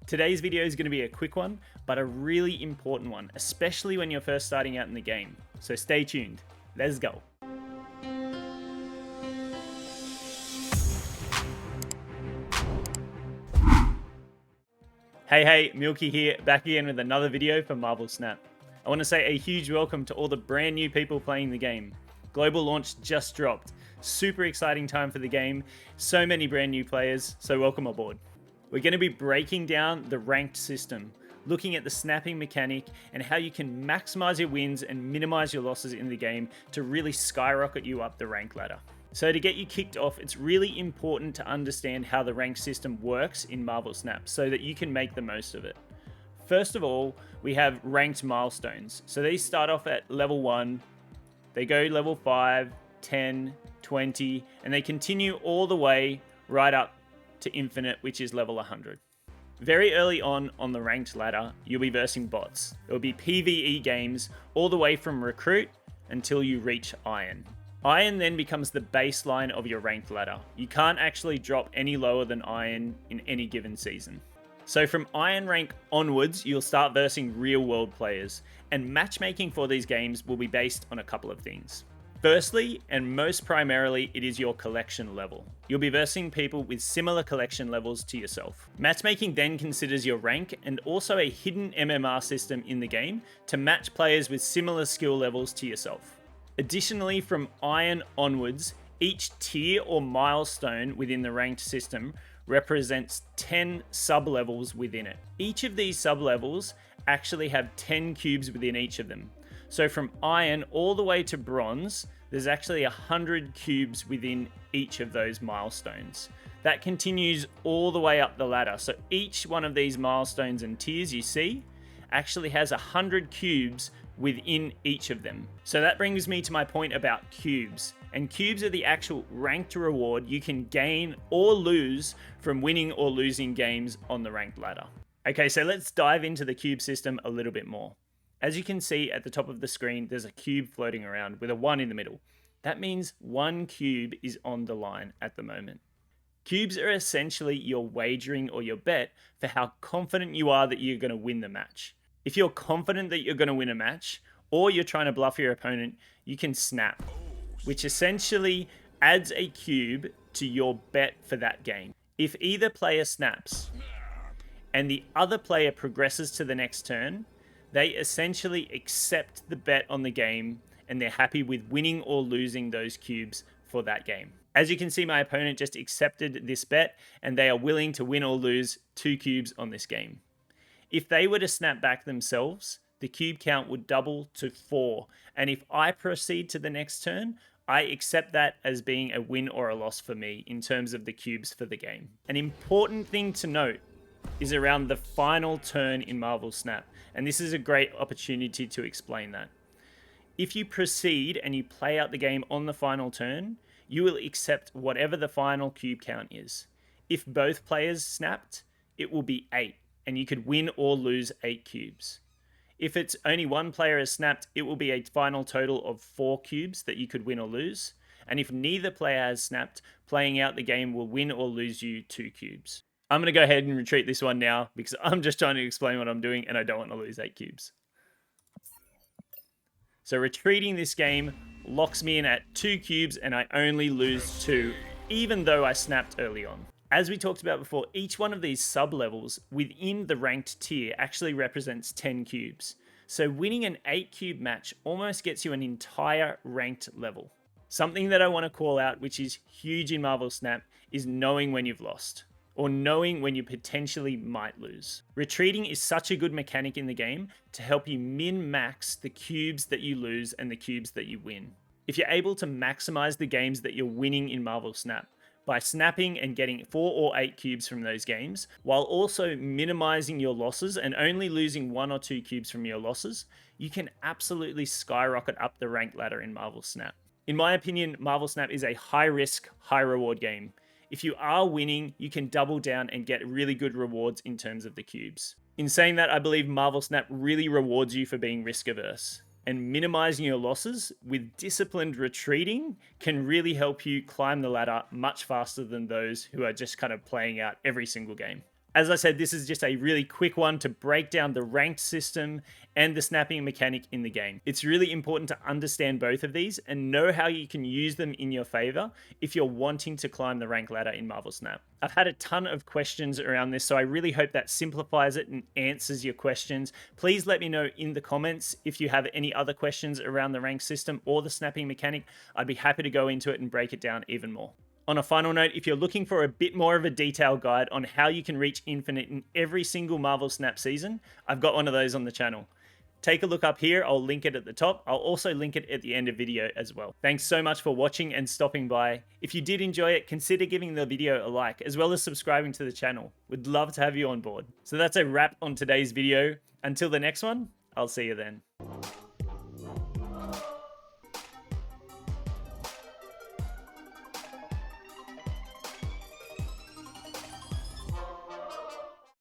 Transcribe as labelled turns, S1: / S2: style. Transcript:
S1: Today's video is going to be a quick one, but a really important one, especially when you're first starting out in the game. So stay tuned. Let's go. Hey, Milky here, back again with another video for MarvelSNAP. I want to say a huge welcome to all the brand new people playing the game. Global launch just dropped. Super exciting time for the game. So many brand new players, so welcome aboard. We're going to be breaking down the ranked system, looking at the snapping mechanic and how you can maximize your wins and minimize your losses in the game to really skyrocket you up the rank ladder. So to get you kicked off, it's really important to understand how the rank system works in MarvelSNAP so that you can make the most of it. First of all, we have ranked milestones. So these start off at level 1, they go level 5, 10, 20, and they continue all the way right up to infinite, which is level 100. Very early on the ranked ladder, you'll be versing bots. It'll be PvE games all the way from recruit until you reach Iron. Iron then becomes the baseline of your ranked ladder. You can't actually drop any lower than Iron in any given season. So from Iron rank onwards, you'll start versing real world players, and matchmaking for these games will be based on a couple of things. Firstly, and most primarily, it is your collection level. You'll be versing people with similar collection levels to yourself. Matchmaking then considers your rank and also a hidden MMR system in the game to match players with similar skill levels to yourself. Additionally, from Iron onwards, each tier or milestone within the ranked system represents 10 sub-levels within it. Each of these sub-levels actually have 10 cubes within each of them. So from Iron all the way to Bronze, there's actually 100 cubes within each of those milestones. That continues all the way up the ladder. So each one of these milestones and tiers you see actually has 100 cubes within each of them. So that brings me to my point about cubes. And cubes are the actual ranked reward you can gain or lose from winning or losing games on the ranked ladder. Okay, so let's dive into the cube system a little bit more. As you can see at the top of the screen, there's a cube floating around with a 1 in the middle. That means 1 cube is on the line at the moment. Cubes are essentially your wagering or your bet for how confident you are that you're going to win the match. If you're confident that you're going to win a match, or you're trying to bluff your opponent, you can snap, which essentially adds a cube to your bet for that game. If either player snaps and the other player progresses to the next turn, they essentially accept the bet on the game and they're happy with winning or losing those cubes for that game. As you can see, my opponent just accepted this bet and they are willing to win or lose 2 cubes on this game. If they were to snap back themselves, the cube count would double to 4. And if I proceed to the next turn, I accept that as being a win or a loss for me in terms of the cubes for the game. An important thing to note is around the final turn in MarvelSNAP. And this is a great opportunity to explain that. If you proceed and you play out the game on the final turn, you will accept whatever the final cube count is. If both players snapped, it will be 8, and you could win or lose 8 cubes. If it's only one player has snapped, it will be a final total of 4 cubes that you could win or lose. And if neither player has snapped, playing out the game will win or lose you 2 cubes. I'm going to go ahead and retreat this one now because I'm just trying to explain what I'm doing and I don't want to lose 8 cubes. So retreating this game locks me in at 2 cubes and I only lose 2, even though I snapped early on. As we talked about before, each one of these sub-levels within the ranked tier actually represents 10 cubes. So winning an 8 cube match almost gets you an entire ranked level. Something that I want to call out, which is huge in MarvelSNAP, is knowing when you've lost, or knowing when you potentially might lose. Retreating is such a good mechanic in the game to help you min-max the cubes that you lose and the cubes that you win. If you're able to maximize the games that you're winning in MarvelSNAP, by snapping and getting 4 or 8 cubes from those games, while also minimizing your losses and only losing 1 or 2 cubes from your losses, you can absolutely skyrocket up the rank ladder in MarvelSNAP. In my opinion, MarvelSNAP is a high-risk, high-reward game. If you are winning, you can double down and get really good rewards in terms of the cubes. In saying that, I believe MarvelSNAP really rewards you for being risk-averse. And minimizing your losses with disciplined retreating can really help you climb the ladder much faster than those who are just kind of playing out every single game. As I said, this is just a really quick one to break down the ranked system and the snapping mechanic in the game. It's really important to understand both of these and know how you can use them in your favor if you're wanting to climb the rank ladder in Marvel Snap. I've had a ton of questions around this, so I really hope that simplifies it and answers your questions. Please let me know in the comments if you have any other questions around the rank system or the snapping mechanic. I'd be happy to go into it and break it down even more. On a final note, if you're looking for a bit more of a detailed guide on how you can reach Infinite in every single Marvel Snap season, I've got one of those on the channel. Take a look up here, I'll link it at the top. I'll also link it at the end of video as well. Thanks so much for watching and stopping by. If you did enjoy it, consider giving the video a like, as well as subscribing to the channel. We'd love to have you on board. So that's a wrap on today's video. Until the next one, I'll see you then.